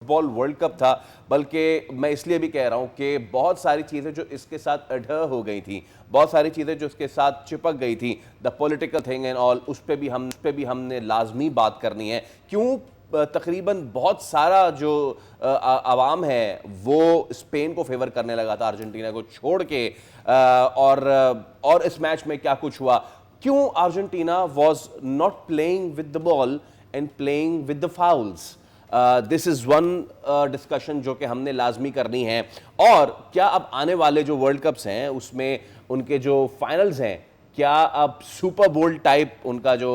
Football world cup था, बल्कि मैं इसलिए भी कह रहा हूं कि बहुत सारी चीज़ें जो इसके साथ अडह हो गई थी, बहुत सारी चीज़ें जो इसके साथ चिपक गई थी, the political thing and all, उस पे भी हमने लाजमी बात करनी है। क्यों तकरीबन बहुत सारा जो आवाम है वो स्पेन को फेवर करने लगा था अर्जेंटीना को छोड़ के, और इस मैच में क्या कुछ हुआ, क्यों Argentina was not playing with the ball and playing with the fowls. This is one discussion जो कि हमने लाजमी करनी है। और क्या अब आने वाले जो वर्ल्ड कप्स हैं उसमें उनके जो फाइनल्स हैं, क्या अब सुपर बोल टाइप उनका जो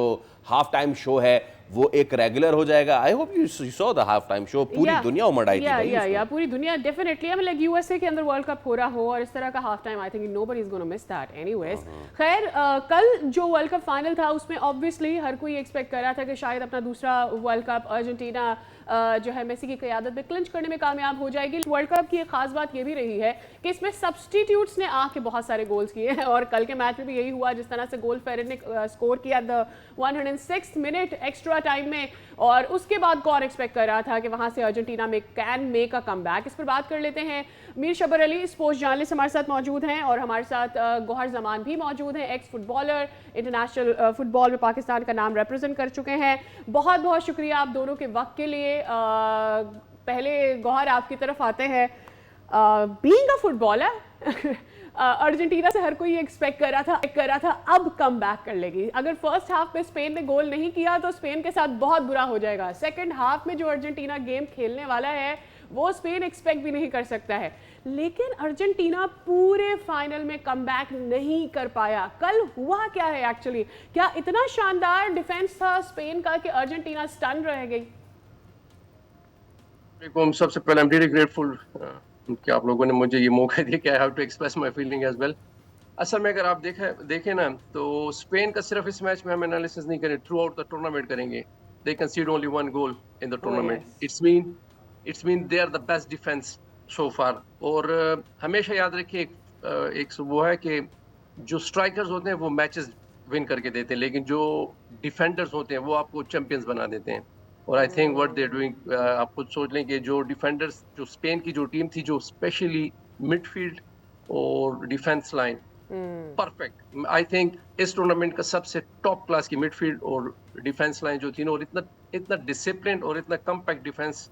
हाफ टाइम शो है वो एक रेगुलर हो जाएगा। I hope you saw the half time show, पूरी दुनिया उमड़ आई थी भाई उसमें। या पूरी दुनिया definitely, I mean like USA के अंदर वर्ल्ड कप हो रहा हो और इस तरह का half time, I think nobody is gonna miss that anyways. खैर, कल जो वर्ल्ड कप फाइनल था उसमें ऑब्वियसली हर कोई एक्सपेक्ट कर रहा था कि शायद अपना दूसरा वर्ल्ड कप अर्जेंटीना जो है मेसी की क़यादत में क्लिंच करने में कामयाब हो जाएगी। वर्ल्ड कप की एक खास बात ये भी रही है कि इसमें सब्सटीट्यूट्स ने आके बहुत सारे गोल्स किए हैं और कल के मैच में भी यही हुआ। जिस तरह से गोल फेरेट ने स्कोर किया द 106 मिनट एक्स्ट्रा टाइम में, और उसके बाद कौन एक्सपेक्ट कर रहा था कि वहां से अर्जेंटीना में कैन मेक अ कमबैक। इस पर बात कर लेते हैं। मीर शब्बर अली स्पोर्ट्स जर्नलिस्ट हमारे साथ मौजूद हैं और हमारे साथ गौहर जमान भी मौजूद हैं, एक्स फुटबॉलर, इंटरनेशनल फुटबॉल में पाकिस्तान का नाम रिप्रेजेंट कर चुके हैं। बहुत बहुत शुक्रिया आप दोनों के वक्त के लिए। पहले गौहर आपकी तरफ आते हैं। बीइंग अ फुटबॉलर अर्जेंटीना से हर कोई एक्सपेक्ट कर रहा था अब कम बैक कर लेगी। अगर फर्स्ट हाफ में स्पेन ने गोल नहीं किया तो स्पेन के साथ बहुत बुरा हो जाएगा। सेकंड हाफ में जो अर्जेंटीना गेम खेलने वाला है वो स्पेन एक्सपेक्ट भी नहीं कर सकता है, लेकिन अर्जेंटीना पूरे फाइनल में कमबैक नहीं कर पाया। कल हुआ क्या है एक्चुअली? क्या इतना शानदार डिफेंस था स्पेन का कि अर्जेंटीना स्टन रह गई? सबसे पहले आई एम रियली ग्रेटफुल कि आप लोगों ने मुझे ये मौका दिया कि I have to express my feeling as well. असल में अगर आप देखें ना, तो स्पेन का सिर्फ इस मैच में हम एनालिसिस नहीं करें, थ्रू आउट द टूर्नामेंट करेंगे। They concede only one goal in the tournament. It's mean they are the best defence so far. और हमेशा याद रखिए, एक वो है कि जो स्ट्राइकर्स होते हैं वो मैचेस विन करके देते हैं, लेकिन जो डिफेंडर्स होते हैं वो आपको चैंपियंस बना देते हैं। और I think what they doing, आप खुद सोच लें कि जो डिफेंडर्स, जो स्पेन की जो टीम थी, जो स्पेशली मिडफील्ड और defence line perfect. I think इस टूर्नामेंट का सबसे टॉप क्लास की मिडफील्ड और डिफेंस लाइन जो थी ना, और इतना इतना डिसिप्लिन और इतना कम्पैक्ट डिफेंस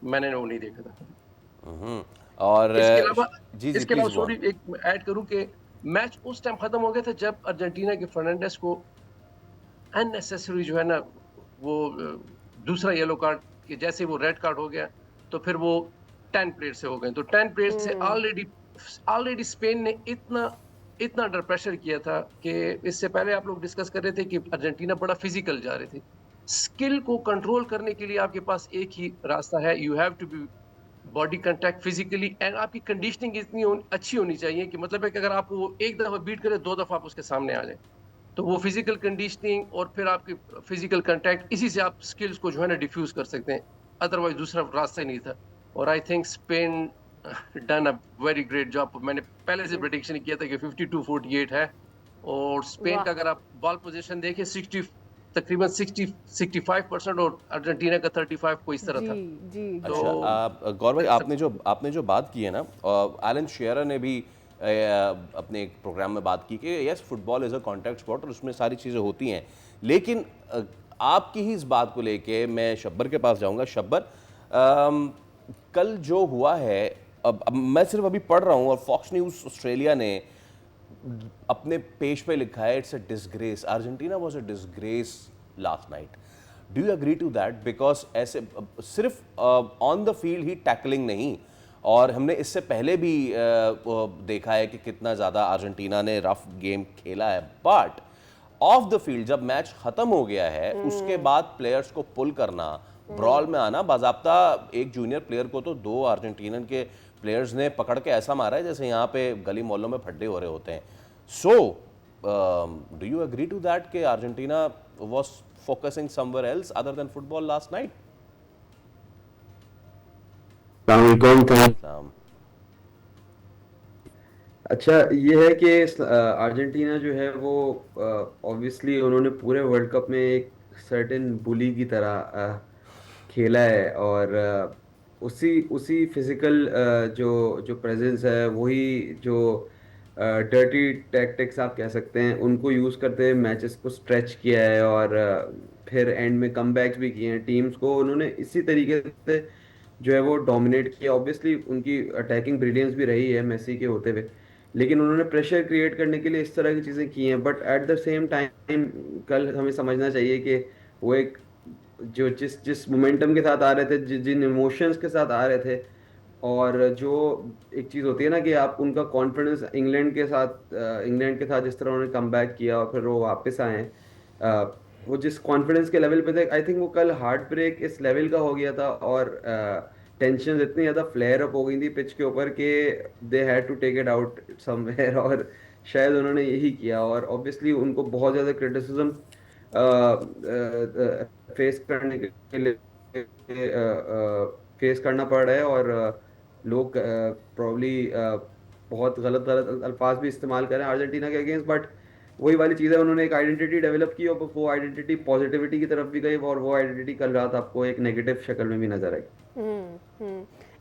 मैंने वो नहीं देखा था। और इसके अलावा जी जी प्लीज गो सॉरी, ऑन। एक ऐड करूं कि मैच उस टाइम खत्म हो गया था जब अर्जेंटीना के फर्नांडिस को अननेसेसरी जो है ना, वो दूसरा येलो कार्ड के जैसे वो रेड कार्ड हो गया, तो फिर वो 10 प्लेयर से हो गए। तो 10 प्लेयर से ऑलरेडी स्पेन ने इतना इतना अंडर प्रेशर किया था कि इससे पहले आप लोग डिस्कस कर रहे थे कि अर्जेंटीना बड़ा फिजिकल जा रहे थे। स्किल को कंट्रोल करने के लिए आपके पास एक ही रास्ता है, you have to be body contact physically, and आपकी कंडीशनिंग इतनी अच्छी होनी चाहिए कि मतलब है कि अगर आप वो एक दफा बीट करें, दो दफा आप उसके सामने आ जाए। तो वो फिजिकल कंडीशनिंग और फिर आपकी फिजिकल कांटेक्ट, इसी से आप स्किल्स को जो है ना डिफ्यूज कर सकते हैं। अदरवाइज दूसरा रास्ता ही नहीं था। और I think Spain done a very great job. मैंने पहले से प्रेडिक्शन किया था कि 52-48 है। और स्पेन का अगर आप बॉल पोजीशन देखें, 60 तकरीबन 65% और अर्जेंटीना का 35 को इस तरह जी था। जी तो अच्छा, गौर भाई, सब आपने जो बात की है ना, एलन शेरर ने भी अपने एक प्रोग्राम में बात की कि yes football is a contact sport और उसमें सारी चीज़ें होती हैं, लेकिन आपकी ही इस बात को लेके मैं शब्बर के पास जाऊंगा। शब्बर, कल जो हुआ है, अब मैं सिर्फ अभी पढ़ रहा हूँ और फॉक्स न्यूज़ ऑस्ट्रेलिया ने अपने पेज पे लिखा है, it's a disgrace, Argentina was a disgrace last night. Do you agree to that? Because ऐसे सिर्फ ऑन द फील्ड ही टैकलिंग नहीं, और हमने इससे पहले भी देखा है कि कितना ज़्यादा अर्जेंटीना ने रफ गेम खेला है, बट ऑफ द फील्ड जब मैच ख़त्म हो गया है उसके बाद प्लेयर्स को पुल करना, ब्रॉल में आना, बाज़ाब्ता एक जूनियर प्लेयर को तो दो अर्जेंटीनन के प्लेयर्स ने पकड़ के ऐसा मारा है जैसे यहाँ पे गली मोहल्लों में फड्डे हो रहे होते हैं। So do you agree to that कि Argentina was focusing somewhere else other than football last night? अच्छा, ये है कि अर्जेंटीना जो है वो ऑब्वियसली उन्होंने पूरे वर्ल्ड कप में एक सर्टेन बुली की तरह खेला है। और उसी उसी फिजिकल जो जो प्रेजेंस है, वही जो डर्टी टैक्टिक्स आप कह सकते हैं, उनको यूज़ करते हुए मैचेस को स्ट्रेच किया है, और फिर एंड में कमबैक्स भी किए हैं टीम्स को उन्होंने इसी तरीके से जो है वो डोमिनेट किया। ऑब्वियसली उनकी अटैकिंग ब्रिलियंस भी रही है मेसी के होते हुए, लेकिन उन्होंने प्रेशर क्रिएट करने के लिए इस तरह की चीज़ें की हैं। But at the same time कल हमें समझना चाहिए कि वो एक जो जिस जिस मोमेंटम के साथ आ रहे थे, जिन इमोशंस के साथ आ रहे थे, और जो एक चीज़ होती है ना कि आप उनका कॉन्फिडेंस इंग्लैंड के साथ जिस तरह उन्होंने कम बैक किया और फिर वो वापस आए हैं, वो जिस कॉन्फिडेंस के लेवल पे थे, आई थिंक वो कल हार्ट ब्रेक इस लेवल का हो गया था, और टेंशन इतनी ज़्यादा फ्लेयर अप हो गई थी पिच के ऊपर कि they had to take it out somewhere और शायद उन्होंने यही किया। और ऑब्वियसली उनको बहुत ज़्यादा क्रिटिसिज्म फेस करने के लिए फेस करना पड़ रहा है, और लोग प्रॉब्ली बहुत गलत गलत अल्फाज भी इस्तेमाल करें अर्जेंटीना के अगेंस्ट। बट वही वाली चीज़ है, उन्होंने एक आइडेंटिटी डेवलप की, और वो आइडेंटिटी पॉजिटिविटी की तरफ भी गई, और वो आइडेंटिटी कल रात आपको एक नेगेटिव शक्ल में भी नजर आई।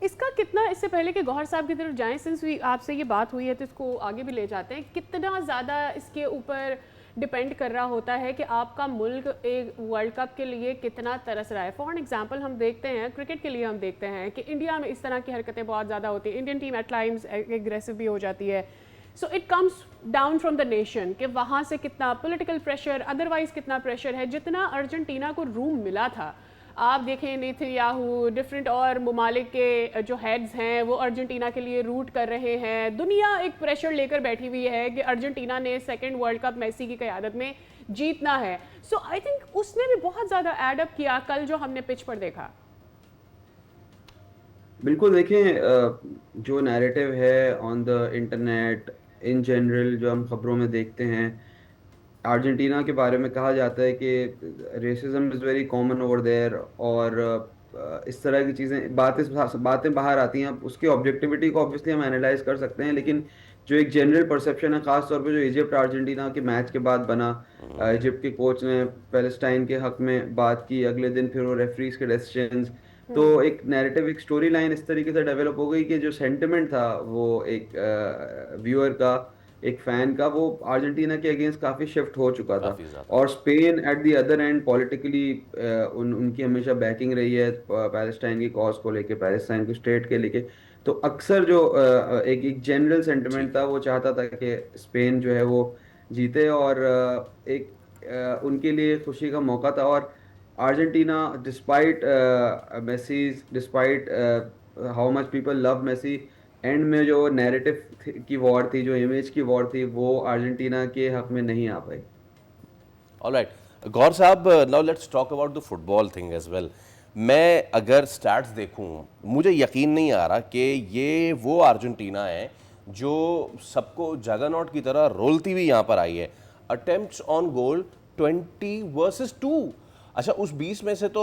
इसका कितना, इससे पहले कि गौहर साहब की तरफ जाएं, सिंस भी आपसे ये बात हुई है तो इसको आगे भी ले जाते हैं, कितना ज़्यादा इसके ऊपर डिपेंड कर रहा होता है कि आपका मुल्क एक वर्ल्ड कप के लिए कितना तरस रहा है। फॉर एग्जांपल हम देखते हैं क्रिकेट के लिए, हम देखते हैं कि इंडिया में इस तरह की हरकतें बहुत ज़्यादा होती हैं, Indian team at times aggressive भी हो जाती है। So it comes down from the nation कि वहाँ से कितना पॉलिटिकल प्रेशर, अदरवाइज कितना प्रेशर है। जितना अर्जेंटीना को रूम मिला था, आप देखें नेतन्याहू, डिफरेंट और ममालिक के जो हेड्स हैं वो अर्जेंटीना के लिए रूट कर रहे हैं। दुनिया एक प्रेशर लेकर बैठी हुई है कि अर्जेंटीना ने सेकंड वर्ल्ड कप मेसी की क़यादत में जीतना है। सो आई थिंक उसने भी बहुत ज़्यादा एड अप किया कल जो हमने पिच पर देखा। बिल्कुल, देखें जो नैरेटिव है on the internet in general, जो हम खबरों में देखते हैं, अर्जेंटीना के बारे में कहा जाता है कि racism is very common over there, और इस तरह की चीज़ें बातें बाहर आती हैं। अब उसकी ऑब्जेक्टिविटी को ऑब्वियसली हम एनालाइज कर सकते हैं, लेकिन जो एक जनरल परसेप्शन है, ख़ास तौर पे जो इजिप्ट अर्जेंटीना के मैच के बाद बना, इजिप्ट के कोच ने पैलेस्टाइन के हक में बात की, अगले दिन फिर वो रेफरीज के डिसीजंस, तो एक नैरेटिव, एक स्टोरी लाइन इस तरीके से डेवलप हो गई कि जो सेंटिमेंट था वो एक व्यूअर का, एक फैन का, वो अर्जेंटीना के अगेंस्ट काफी शिफ्ट हो चुका था। काफी ज्यादा। और Spain at the other and politically उनकी हमेशा बैकिंग रही है पैलेस्टाइन की कॉज को लेके, पैलेस्टाइन को स्टेट के लेके। तो अक्सर जो एक जनरल सेंटिमेंट था, वो चाहता था कि स्पेन जो है वो जीते, और एक उनके लिए खुशी का मौका था। और Argentina despite Messi's, despite how much people love Messi, end में जो नैरेटिव की वॉर थी, जो इमेज की वॉर थी, वो अर्जेंटीना के हक में नहीं आ पाई। ऑलराइट गौर साहब, now let's talk about the football thing as well. मैं अगर स्टैट्स देखूं, मुझे यकीन नहीं आ रहा कि ये वो अर्जेंटीना है जो सबको जगरनॉट की तरह रोलती हुई यहाँ पर आई है। Attempts on goal 20 versus 2। अच्छा, उस 20 में से तो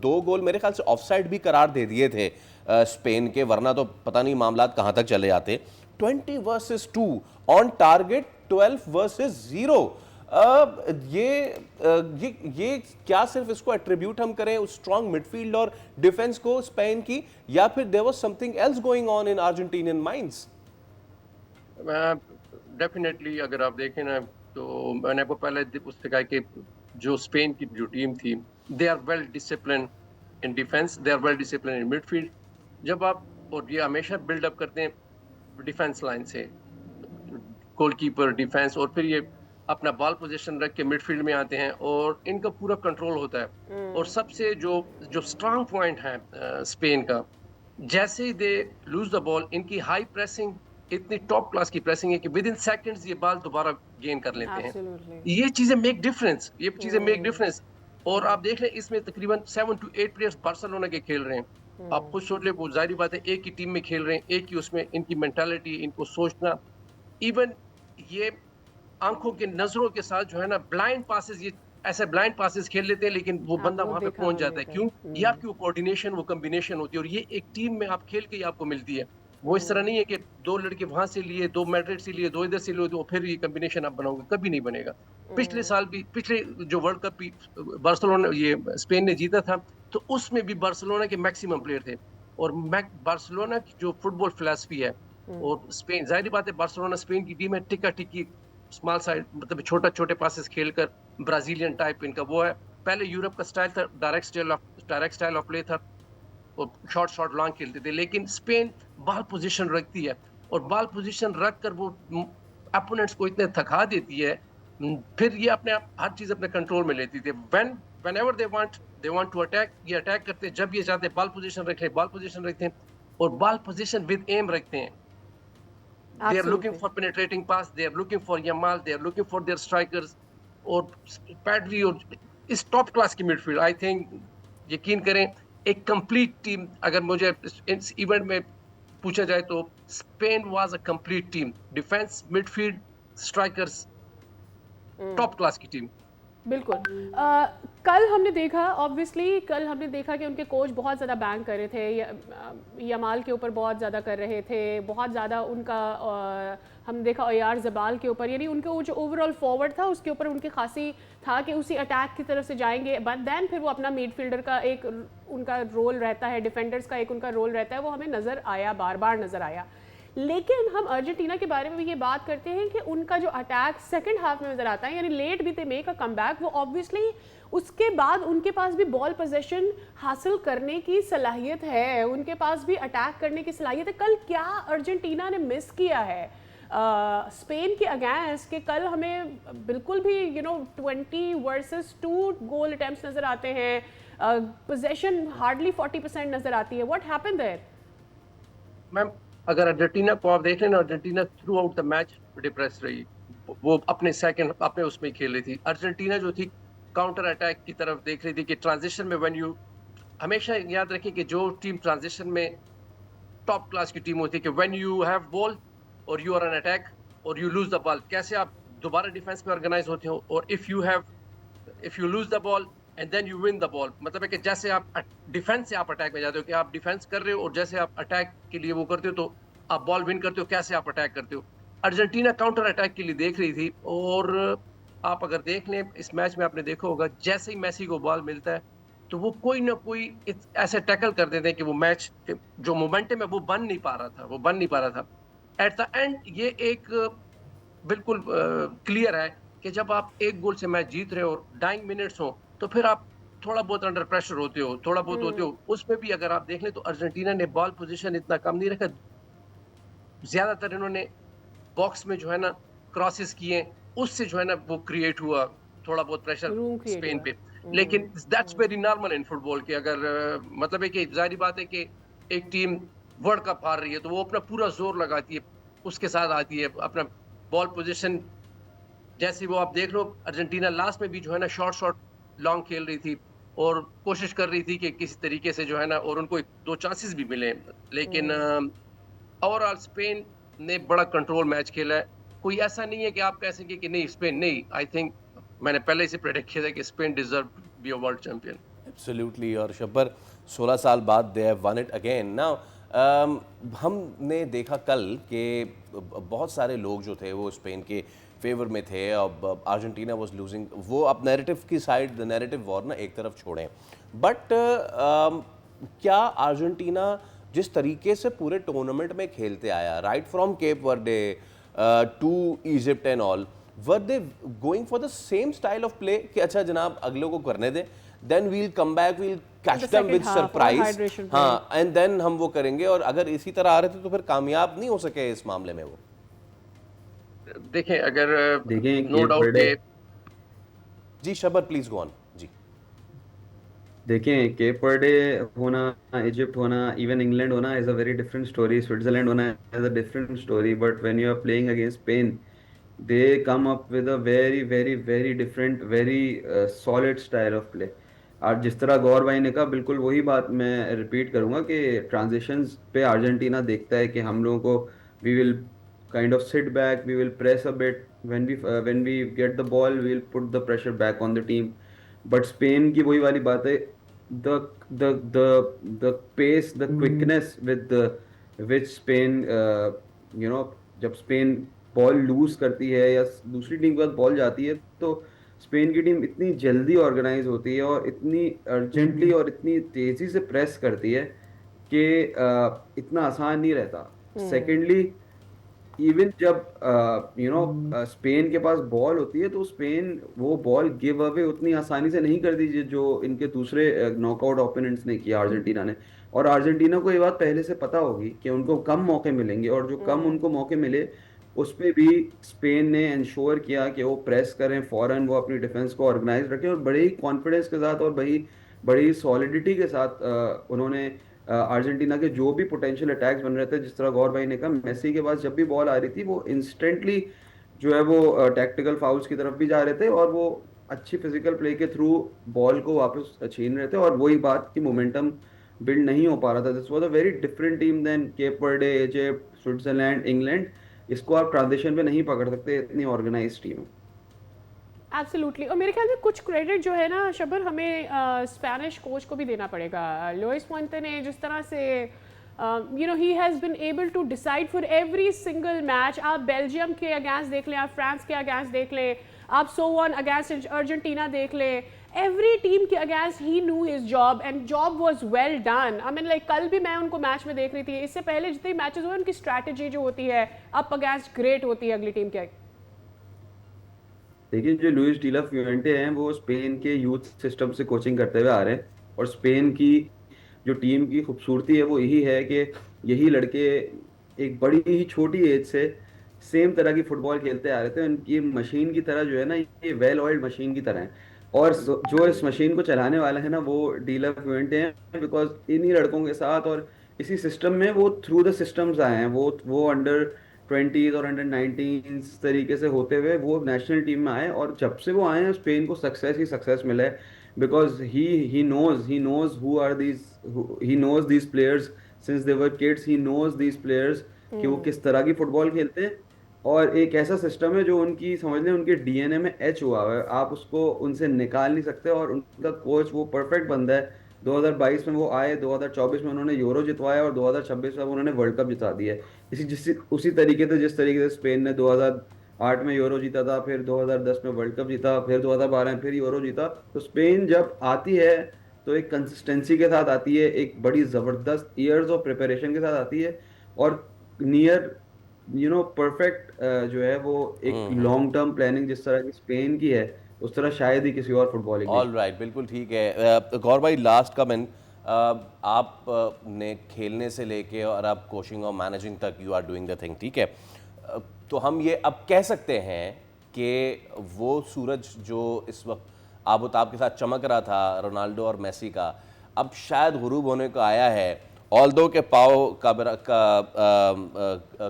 2 गोल मेरे ख्याल से ऑफसाइड भी करार दे दिए थे स्पेन के, वरना तो पता नहीं मामलात कहाँ तक चले जाते। 20 वर्सेस 2 ऑन टारगेट 12 वर्सेस 0। ये क्या सिर्फ इसको एट्रीब्यूट हम करें उस स्ट्रॉन्ग मिडफील्ड और डिफेंस को स्पेन की, या फिर there was something else going on in Argentinian minds? Definitely अगर आप देखें ना, तो मैंने आपको पहले उससे कहा कि जो स्पेन की जो टीम थी, they are well discipline in defence, they are well discipline in midfield. जब आप, और ये हमेशा बिल्डअप करते हैं डिफेंस लाइन से, गोलकीपर, डिफेंस, और फिर ये अपना बॉल पोजीशन रख के मिडफील्ड में आते हैं और इनका पूरा कंट्रोल होता है। और सबसे जो स्ट्रांग पॉइंट है स्पेन का, जैसे ही दे लूज द बॉल, इनकी हाई प्रेसिंग, इतनी टॉप क्लास की प्रेसिंग है कि विद इन सेकंड्स ये बॉल दोबारा गेन कर लेते हैं। ये चीजें मेक डिफरेंस, और आप देख लें इसमें तकरीबन 7 to 8 प्लेयर्स बार्सिलोना के खेल रहे हैं। आप खुद सोच ले, वो जाहिर बात है एक ही टीम में खेल रहे हैं, एक ही उसमें इनकी मेंटालिटी, इनको सोचना, इवन ये आंखों के नजरों के साथ जो है ना ब्लाइंड पासेस, ये ऐसे ब्लाइंड पासेस खेल लेते हैं, लेकिन वो बंदा वहां पे पहुंच जाता है। क्यों? ये आपकी वो कोऑर्डिनेशन, वो कॉम्बिनेशन होती है, और ये एक टीम में आप खेल के ही आपको मिलती है। वो इस तरह नहीं है कि 2 लड़के वहां से लिए, 2 मैड्रिड से लिए, 2 इधर से लिए, तो फिर ये कॉम्बिनेशन आप बनाओगे, कभी नहीं बनेगा। पिछले साल भी, पिछले जो वर्ल्ड कप बार्सिलोना, ये स्पेन ने जीता था, तो उसमें भी बार्सिलोना के मैक्सिमम प्लेयर थे। और मैं बार्सिलोना की जो फुटबॉल फिलॉसफी है और स्पेन, जाहिर बात है बार्सिलोना स्पेन की टीम है, टिका टिकी स्मॉल साइड, मतलब छोटा छोटे पासेस खेलकर ब्राजीलियन टाइप इनका वो है। पहले यूरोप का स्टाइल था, डायरेक्ट स्टाइल ऑफ प्ले था, वो शॉर्ट शॉर्ट लॉन्ग खेलते थे। लेकिन स्पेन बॉल पोजीशन रखती है और बॉल पोजीशन रख कर वो अपोनेंट्स को इतने थका देती है, फिर ये अपने आप हर चीज अपने कंट्रोल में लेती थी। whenever they want to attack, ये अटैक करते हैं। जब ये चाहते हैं बॉल पोजीशन रखें, बॉल पोजीशन रखते हैं और बॉल पोजीशन विद एम रखते हैं। They are looking Absolutely. for penetrating pass, they are looking for Yamal, they are looking for their strikers और पैडरी और इस टॉप क्लास की मिडफील्ड। आई थिंक यकीन करें एक कंप्लीट टीम, अगर मुझे इस इवेंट में पूछा जाए तो Spain was a complete team, defence, midfield, strikers, top class की टीम। बिल्कुल। कल हमने देखा, ऑब्वियसली कल हमने देखा कि उनके कोच बहुत ज़्यादा बैंग कर रहे थे, यमाल के ऊपर बहुत ज़्यादा कर रहे थे, बहुत ज़्यादा उनका हमने देखा ओयार जबाल के ऊपर, यानी उनका वो जो ओवरऑल फॉरवर्ड था उसके ऊपर उनकी खासी था कि उसी अटैक की तरफ से जाएंगे, बट देन फिर वो अपना मिडफील्डर का एक उनका रोल रहता है, डिफेंडर्स का एक उनका रोल रहता है, वो हमें नज़र आया, बार बार नज़र आया। लेकिन हम अर्जेंटीना के बारे में भी ये बात करते हैं कि उनका जो अटैक सेकंड हाफ में नजर आता है, यानी लेट भी दे मेक अ कमबैक, वो ऑब्वियसली उसके बाद उनके पास भी बॉल पोजीशन हासिल करने की सलाहियत है, उनके पास भी अटैक करने की सलाहियत है। कल क्या अर्जेंटीना ने मिस किया है स्पेन के अगेंस्ट के कल हमें बिल्कुल भी 20 वर्सेस 2 गोल अटेम्प्ट्स नजर आते हैं, पोजीशन हार्डली 40% नजर आती है। What happened there? मैम अगर अर्जेंटीना को आप देख लें ना, Argentina throughout the match depress रही, वो अपने सेकंड अपने उसमें खेल रही थी। अर्जेंटीना जो थी काउंटर अटैक की तरफ देख रही थी कि ट्रांजिशन में व्हेन यू, हमेशा याद रखें कि जो टीम ट्रांजिशन में टॉप क्लास की टीम होती है कि व्हेन यू हैव बॉल और यू आर एन अटैक और यू लूज द बॉल, कैसे आप दोबारा डिफेंस में ऑर्गेनाइज होते हो, और if you lose the ball and then you win the ball, मतलब है कि जैसे आप डिफेंस से आप अटैक में जाते हो कि आप डिफेंस कर रहे हो और जैसे आप अटैक के लिए वो करते हो तो आप बॉल विन करते हो, कैसे आप अटैक करते हो। अर्जेंटीना काउंटर अटैक के लिए देख रही थी और आप अगर देख लें इस मैच में आपने देखा होगा जैसे ही मेसी को बॉल मिलता है तो वो कोई ना कोई ऐसे टैकल कर देते हैं कि वो मैच जो मोमेंटम है वो बन नहीं पा रहा था। एट द एंड ये एक बिल्कुल क्लियर है कि जब आप एक गोल से मैच जीत रहे हो और डाइंग मिनट्स हो तो फिर आप थोड़ा बहुत अंडर प्रेशर होते हो, थोड़ा बहुत होते हो। उसमें भी अगर आप देख लें तो अर्जेंटीना ने बॉल पोजीशन इतना कम नहीं रखा, ज्यादातर इन्होंने बॉक्स में जो है ना क्रॉसेस किए, उससे जो है ना वो क्रिएट हुआ थोड़ा बहुत प्रेशर स्पेन पे। लेकिन that's very normal in football के अगर मतलब है कि जाहिर बात है कि एक टीम वर्ल्ड कप हार रही है तो वो अपना पूरा जोर लगाती है, उसके साथ आती है अपना बॉल पोजीशन। जैसे वो आप देख लो अर्जेंटीना लास्ट में भी जो है ना शॉर्ट लॉन्ग खेल रही थी और कोशिश कर रही थी कि किसी तरीके से जो है ना, और उनको 2 चांसेस भी मिले, लेकिन ओवरऑल स्पेन ने बड़ा कंट्रोल मैच खेला है। कोई ऐसा नहीं है कि आप कह सकें कि नहीं स्पेन नहीं, आई थिंक मैंने पहले से प्रेडिक्ट किया था कि Spain deserve be a world champion. Absolutely. और शब्बर 16 साल बाद they have one it again. Now हमने देखा कल कि बहुत सारे लोग जो थे वो स्पेन के फेवर में थे, अब अर्जेंटीना वाज लूजिंग। वो अब नैरेटिव की साइड, द नैरेटिव वॉर ना एक तरफ छोड़ें, बट क्या अर्जेंटीना जिस तरीके से पूरे टूर्नामेंट में खेलते आया, right from Cape Verde to Egypt and all, were they going for the same style of play कि अच्छा जनाब अगलों को करने दें, then we'll come back, we'll catch them with surprise, हाँ, एंड देन हम वो करेंगे। और अगर इसी तरह आ रहे थे तो फिर कामयाब नहीं हो सके इस मामले में वो। देखें अगर नो केप डाउट वर्डे, के जी शब्बर प्लीज गो ऑन जी। देखें केप वर्डे होना, इजिप्ट होना, इवन इंग्लैंड होना is a very different story, Switzerland होना is a different story, but when you are playing against Spain they come up with a very very very different very solid style of play। और जिस तरह गौर भाई ने कहा बिल्कुल वही बात मैं रिपीट करूंगा कि ट्रांजिशंस पे अर्जेंटीना देखता है कि हम लोगों को we will kind of sit back, we will press a bit, when we get the ball we will put the pressure back on the team. But Spain की वही वाली बात है, the the the pace, the quickness with which Spain जब Spain ball lose करती है या दूसरी टीम के पास बॉल जाती है तो स्पेन की टीम इतनी जल्दी ऑर्गेनाइज होती है और इतनी अर्जेंटली और इतनी तेजी से प्रेस करती है कि इतना आसान नहीं रहता। सेकेंडली, इवन जब स्पेन के पास बॉल होती है तो स्पेन वो बॉल गिव अवे उतनी आसानी से नहीं कर दीजिए जो इनके दूसरे नॉकआउट ओपोनेंट्स ने किया अर्जेंटीना ने। और अर्जेंटीना को ये बात पहले से पता होगी कि उनको कम मौके मिलेंगे, और जो कम उनको मौके मिले उस पे भी स्पेन ने इंश्योर किया कि वो प्रेस करें फौरन, वो अपनी डिफेंस को ऑर्गेनाइज रखें, और बड़े ही कॉन्फिडेंस के साथ और बड़ी बड़ी सॉलिडिटी के साथ उन्होंने अर्जेंटीना के जो भी पोटेंशियल अटैक्स बन रहे थे, जिस तरह गौर भाई ने कहा, मेसी के पास जब भी बॉल आ रही थी वो इंस्टेंटली जो है वो टैक्टिकल फाउल्स की तरफ भी जा रहे थे, और वो अच्छी फिजिकल प्ले के थ्रू बॉल को वापस छीन रहे थे। और वही बात कि मोमेंटम बिल्ड नहीं हो पा रहा था। This was a very different team than Cape Verde, Egypt, Switzerland, England. इसको आप ट्रांजिशन पे नहीं पकड़ सकते, इतनी ऑर्गेनाइज टीम है। एब्सोल्युटली। और मेरे ख्याल में कुछ क्रेडिट जो है ना शबर, हमें स्पेनिश कोच को भी देना पड़ेगा। लुइस पुएंटे ने जिस तरह से ही has been able to decide for every single match. आप बेल्जियम के अगेंस्ट देख लें, आप फ्रांस के अगेंस्ट देख लें, आप सोवन अगेंस्ट अर्जेंटीना देख लें, एवरी टीम के against he new his job and job was well done. I mean like कल भी मैं उनको मैच में देख रही थी, इससे पहले जितने मैचेस हुए उनकी स्ट्रैटेजी जो होती है अप अगेंस्ट ग्रेट होती है अगली टीम के। देखिए, जो लुइस डी ला फ्यूएंटे हैं वो स्पेन के यूथ सिस्टम से कोचिंग करते हुए आ रहे हैं, और स्पेन की जो टीम की खूबसूरती है वो यही है कि यही लड़के एक बड़ी ही छोटी एज से सेम तरह की फुटबॉल खेलते आ रहे थे। उनकी मशीन की तरह जो है ना, ये वेल ऑयल्ड मशीन की तरह है। और जो इस मशीन को चलाने वाला है ना वो डी ला फ्यूएंटे हैं, बिकॉज इन्हीं लड़कों के साथ और इसी सिस्टम में वो थ्रू द सिस्टम्स आए हैं। वो अंडर 20s और अंडर 19 तरीके से होते हुए वो नेशनल टीम में आए, और जब से वो आए हैं स्पेन को सक्सेस ही सक्सेस मिला है। Because he knows who are these, he knows these players since they were kids. He knows these players कि वो किस तरह की फुटबॉल खेलते हैं। और एक ऐसा सिस्टम है जो उनकी समझ लें उनके डीएनए में एच हुआ हुआ है, आप उसको उनसे निकाल नहीं सकते। और उनका कोच वो परफेक्ट बंदा है। 2022 में वो आए, 2024 में उन्होंने यूरो जितवाया, और 2026 में उन्होंने वर्ल्ड कप जिता दिया है। उसी तरीके से जिस तरीके से स्पेन ने 2008 में यूरो जीता था, फिर 2010 में वर्ल्ड कप जीता, फिर 2012 में फिर यूरो जीता। तो स्पेन जब आती है तो एक कंसिस्टेंसी के साथ आती है, एक बड़ी जबरदस्त ईयर्स ऑफ प्रिपरेशन के साथ आती है, और नियर परफेक्ट जो है वो एक लॉन्ग टर्म प्लानिंग जिस तरह की स्पेन की है, उस तरह शायद ही किसी और फुटबॉलिंग ऑल राइट, बिल्कुल ठीक है। गौर भाई, लास्ट कमेंट, आप ने खेलने से लेके और आप कोचिंग और मैनेजिंग तक you are doing the thing, ठीक है। तो हम ये अब कह सकते हैं कि वो सूरज जो इस वक्त आबोताब के साथ चमक रहा था रोनाल्डो और मेसी का, अब शायद गुरूब होने को आया है। ऑल्दो के पाओ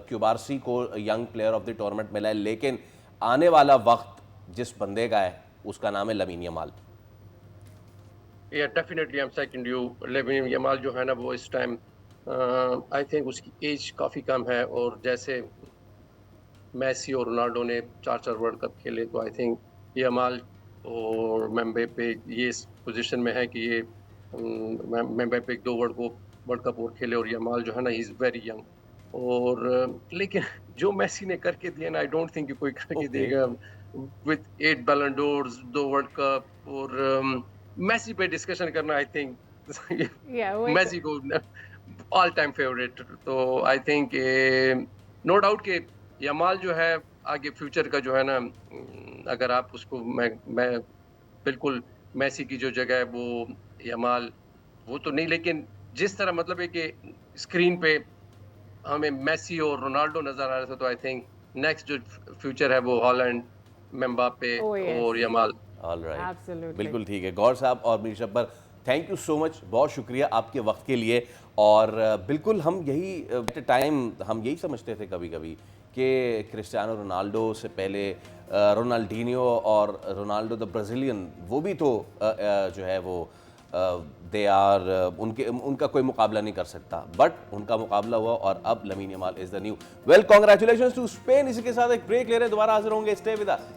क्यूबार्सी को young player of the tournament मिला है, लेकिन आने वाला वक्त जिस बंदे का है उसका नाम है Lamine Yamal. Definitely I am second you. Lamine Yamal जो है ना वो इस टाइम आई थिंक उसकी एज काफ़ी कम है, और जैसे मेसी और रोनाल्डो ने 4-4 वर्ल्ड कप खेले, तो आई थिंक यमाल और मेम्बापे ये इस पोजीशन में है कि ये मेम्बापे 2 वर्ल्ड कप और खेले, और यमाल जो है ना ही इज़ वेरी यंग। और लेकिन जो मेसी ने करके दिया ना, आई डोंट थिंक कोई करके देगा। विद 8 बैलन डोर्स, 2 वर्ल्ड कप, और मेसी पे डिस्कशन करना आई थिंक मेसी को ऑल टाइम फेवरेट। तो आई थिंक नो डाउट कि यमाल जो है आगे फ्यूचर का जो है ना, अगर आप उसको मैं बिल्कुल मेसी की जो जगह है वो यमाल वो तो नहीं, लेकिन जिस तरह मतलब है कि स्क्रीन पे हमें मेसी और रोनाल्डो नजर आ रहा था, तो आई थिंक नेक्स्ट जो फ्यूचर है वो हॉलैंड, मेम्बापे और यमाल। ऑल राइट, बिल्कुल ठीक है। गौर साहब और Mir Shabbar, thank you so much, बहुत शुक्रिया आपके वक्त के लिए। और बिल्कुल हम यही टाइम हम यही समझते थे कभी कभी कि क्रिस्टियानो रोनाल्डो से पहले रोनाल्डिनियो और रोनाल्डो द ब्राज़ीलियन वो भी तो जो है वो दे आर उनका कोई मुकाबला नहीं कर सकता, बट उनका मुकाबला हुआ और अब Lamine Yamal is the new. Well, congratulations to Spain. इसी के साथ एक ब्रेक ले रहे हैं, दोबारा हाजिर होंगे, स्टे विद अस।